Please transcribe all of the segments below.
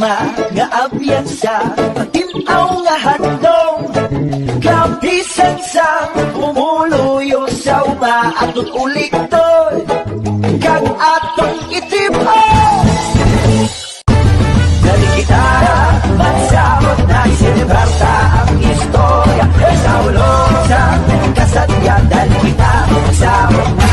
mga abyansa, patinaw nga handong kapisan sa umuluyo sa umaatong uliktol kag atong itipon. Dali kita magsabot na isinibarta ang istorya sa ulo sa kasadya. Dali kita magsabot na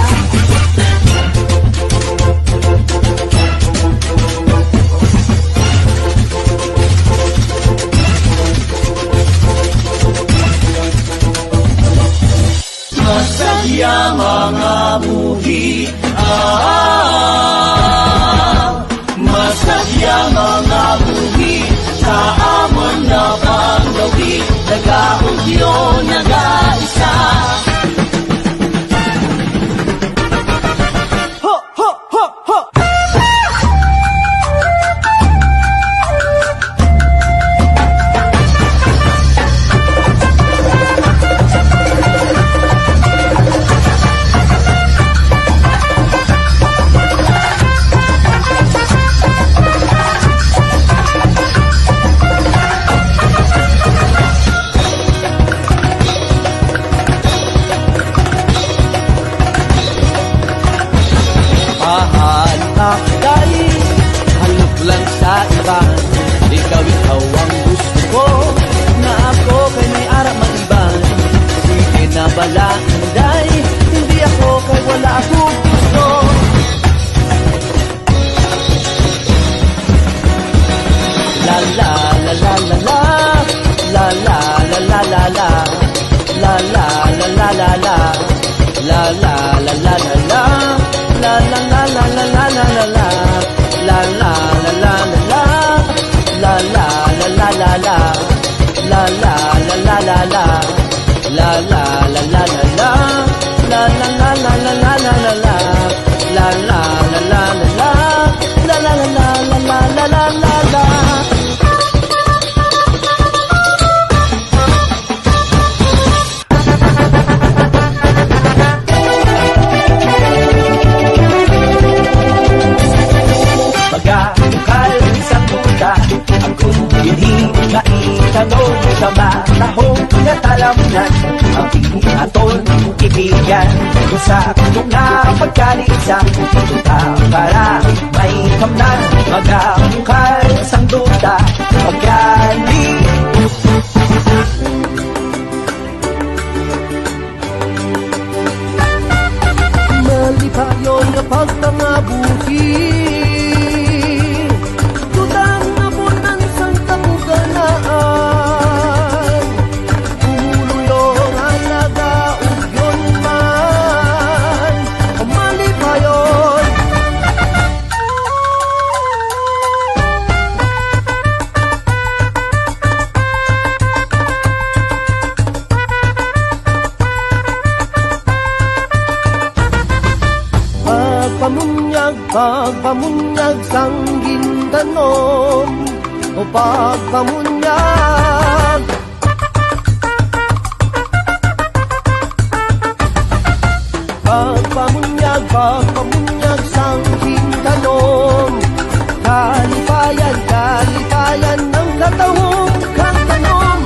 masaya mga movie. Masaya mga movie sa amon na panggawi, nag-audyo, nag-aisa. Ho, ho, ho, ho! Halok lang sa iba, ikaw ang gusto ko, na ako kay may arap mag-iban. Sige na bala, hindi ako kay wala akong gusto. La la la la la la, la la la la la la, la la la la la la, la la la la la la. La la la la la la la la la, la la la la la la, la la la la la la, la la la la la la, la la la la la la, la la la la la la la la la, la la la la la la, la la la la la la la la. Maitanong sa matahong natalamnan ang aton ibigan kung sa mga pagkalisa tuta para may kamnan magabukal sang duta pagkali. Malipayon na pagtangabuhi pagpamunyag sang gindanom o pagpamunyag sang gindanom, kalipayan ng katawong kantanom.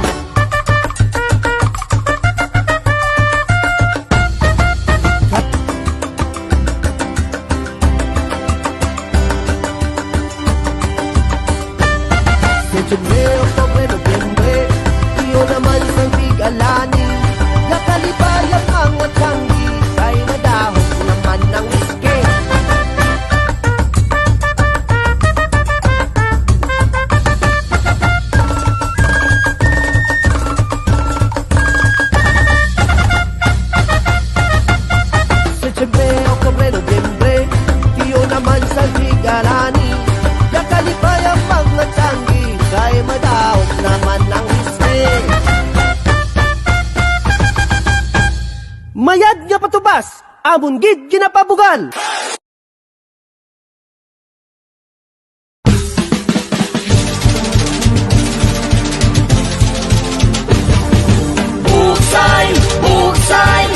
Enero, Febrero, Nobyembre, iyo naman sang big-alani, nakalipayan ang watsanggi, kay madahok naman ng whiskey. Enero, Febrero, Nobyembre, iyo naman sang big-alani, nakalipayan ang watsanggi, kay madahok naman ng whiskey. Mayad nga patubas, amon gid ginapabugal. Buksay, buksay,